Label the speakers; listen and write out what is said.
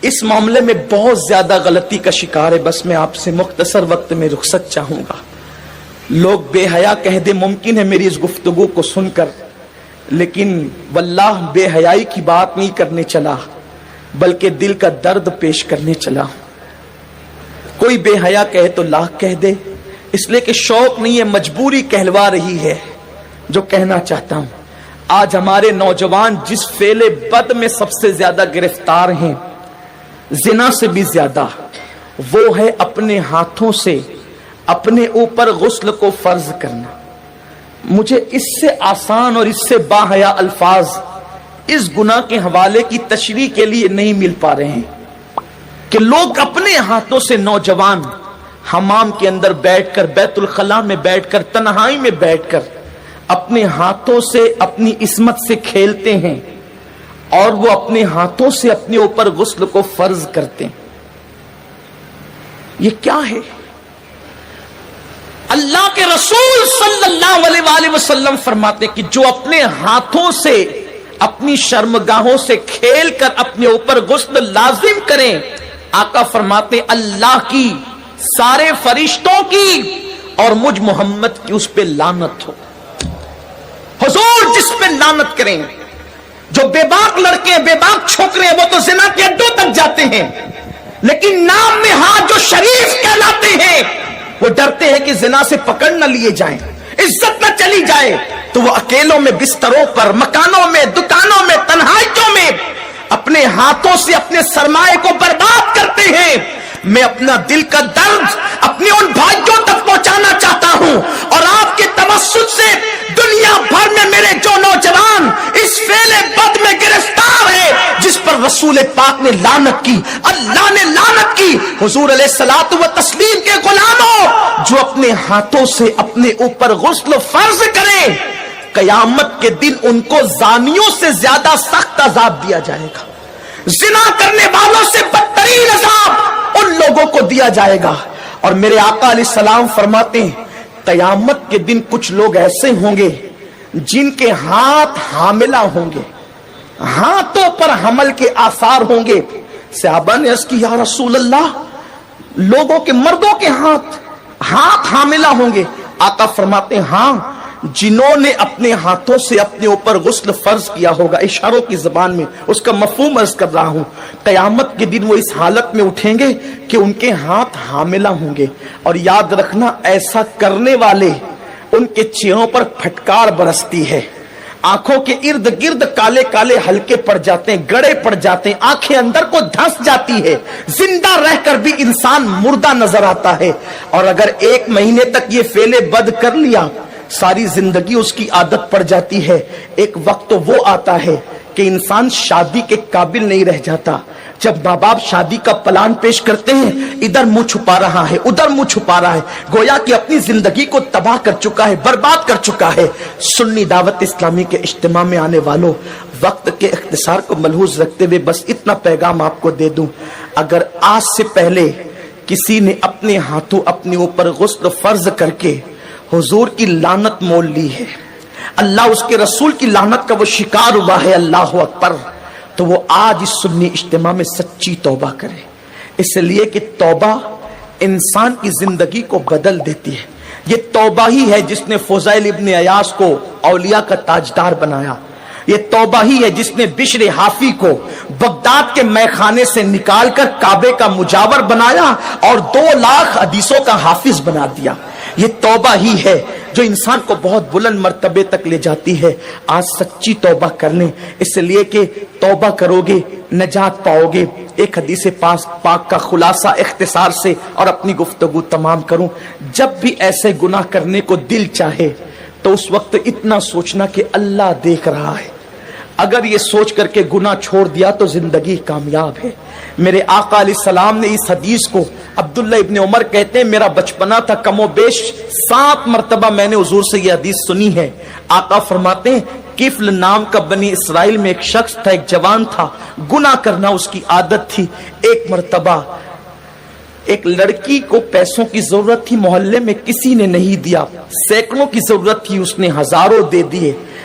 Speaker 1: اس معاملے میں بہت زیادہ غلطی کا شکار ہے. بس میں آپ سے مختصر وقت میں رخصت چاہوں گا. لوگ بے حیا کہہ دے، ممکن ہے میری اس گفتگو کو سن کر، لیکن واللہ بے حیائی کی بات نہیں کرنے چلا بلکہ دل کا درد پیش کرنے چلا. کوئی بے حیا کہے تو لاکھ کہہ دے، اس لیے کہ شوق نہیں ہے، مجبوری کہلوا رہی ہے. جو کہنا چاہتا ہوں، آج ہمارے نوجوان جس فعل بد میں سب سے زیادہ گرفتار ہیں، زنا سے بھی زیادہ، وہ ہے اپنے ہاتھوں سے اپنے اوپر غسل کو فرض کرنا. مجھے اس سے آسان اور اس سے باحیا الفاظ اس گناہ کے حوالے کی تشریح کے لیے نہیں مل پا رہے ہیں کہ لوگ اپنے ہاتھوں سے، نوجوان حمام کے اندر بیٹھ کر، بیت الخلاء میں بیٹھ کر، تنہائی میں بیٹھ کر اپنے ہاتھوں سے اپنی عصمت سے کھیلتے ہیں اور وہ اپنے ہاتھوں سے اپنے اوپر غسل کو فرض کرتے ہیں. یہ کیا ہے؟ اللہ کے رسول صلی اللہ علیہ وآلہ وسلم فرماتے کہ جو اپنے ہاتھوں سے اپنی شرمگاہوں سے کھیل کر اپنے اوپر غسل لازم کریں، آقا فرماتے اللہ کی، سارے فرشتوں کی اور مجھ محمد کی اس پہ لعنت ہو. حضور جس پہ لعنت کریں. جو بے باک لڑکے ہیں، بے باک چھوکرے ہیں، وہ تو زنا کے اڈوں تک جاتے ہیں، لیکن نام میں ہاتھ جو شریف کہلاتے ہیں، وہ ڈرتے ہیں کہ زنا سے پکڑ نہ لیے جائیں، عزت نہ چلی جائے، تو وہ اکیلوں میں، بستروں پر، مکانوں میں، دکانوں میں، تنہائیوں میں اپنے ہاتھوں سے اپنے سرمایہ کو برباد کرتے ہیں. میں اپنا دل کا درد اپنے ان بھائیوں تک پہنچانا چاہتا ہوں، اور آپ کے توسط سے دنیا بھر میں میرے جو نوجوان اس فعل بد میں گرفتار ہے، جس پر رسول پاک نے لعنت کی، اللہ نے لعنت کی، حضور علیہ الصلوۃ والتسلیم کے غلاموں، جو اپنے ہاتھوں سے اپنے اوپر غسل فرض کریں، قیامت کے دن ان کو زانیوں سے زیادہ سخت عذاب دیا جائے گا. زنا کرنے والوں سے بدترین عذاب ان لوگوں کو دیا جائے گا. اور میرے آقا علیہ السلام فرماتے ہیں قیامت کے دن کچھ لوگ ایسے ہوں گے جن کے ہاتھ حاملہ ہوں گے، ہاتھوں پر حمل کے آثار ہوں گے. صحابہ نے عرض کی یا رسول اللہ، لوگوں کے، مردوں کے ہاتھ حاملہ ہوں گے؟ آقا فرماتے ہیں ہاں، جنہوں نے اپنے ہاتھوں سے اپنے اوپر غسل فرض کیا ہوگا. اشاروں کی زبان میں اس کا مفہوم عرض کر رہا ہوں. قیامت کے دن وہ اس حالت میں اٹھیں گے کہ ان کے ہاتھ حاملہ ہوں گے. اور یاد رکھنا، ایسا کرنے والے ان کے چہروں پر پھٹکار برستی ہے، آنکھوں کے ارد گرد کالے کالے ہلکے پڑ جاتے ہیں، گڑے پڑ جاتے ہیں، آنکھیں اندر کو دھنس جاتی ہے، زندہ رہ کر بھی انسان مردہ نظر آتا ہے. اور اگر 1 مہینے تک یہ فعل بد کر لیا، ساری زندگی اس کی عادت پڑ جاتی ہے. ایک وقت تو وہ آتا ہے کہ انسان شادی کے قابل نہیں رہ جاتا. جب ماں باپ شادی کا پلان پیش کرتے ہیں، ادھر منہ چھپا رہا ہے، ادھر منہ چھپا رہا ہے، گویا کہ اپنی زندگی کو تباہ کر چکا ہے، برباد کر چکا ہے. سنی دعوت اسلامی کے اجتماع میں آنے والوں، وقت کے اختصار کو ملحوظ رکھتے ہوئے بس اتنا پیغام آپ کو دے دوں، اگر آج سے پہلے کسی نے اپنے ہاتھوں اپنے اوپر غسل فرض کر کے حضور کی لعنت مول لی ہے، اللہ اس کے رسول کی لعنت کا وہ شکار ہوا ہے، اللہ اکبر، تو وہ آج اس سنی اجتماع میں سچی توبہ کرے. اس لیے کہ توبہ انسان کی زندگی کو بدل دیتی ہے. یہ توبہ ہی ہے جس نے فضیل ابن عیاض کو اولیاء کا تاجدار بنایا. یہ توبہ ہی ہے جس نے بشر حافی کو بغداد کے میخانے سے نکال کر کعبے کا مجاور بنایا اور 2 لاکھ حدیثوں کا حافظ بنا دیا. یہ توبہ ہی ہے جو انسان کو بہت بلند مرتبے تک لے جاتی ہے. آج سچی توبہ کر لیں، اس لیے کہ توبہ کرو گے نجات پاؤ گے. ایک حدیث پاک کا خلاصہ اختصار سے اور اپنی گفتگو تمام کروں. جب بھی ایسے گناہ کرنے کو دل چاہے تو اس وقت اتنا سوچنا کہ اللہ دیکھ رہا ہے. اگر یہ سوچ کر کے گناہ چھوڑ دیا تو زندگی کامیاب ہے. میرے آقا علیہ السلام نے اس حدیث کو، عبداللہ ابن عمر کہتے ہیں میرا بچپنا تھا، کم و بیش 7 مرتبہ میں نے حضور سے یہ حدیث سنی ہے. آقا فرماتے ہیں کفل نام کا بنی اسرائیل میں ایک شخص تھا، ایک جوان تھا، گناہ کرنا اس کی عادت تھی. ایک مرتبہ ایک لڑکی کو پیسوں کی ضرورت تھی، محلے میں کسی نے نہیں دیا، سینکڑوں کی ضرورت تھی، اس نے ہزاروں دے دیے.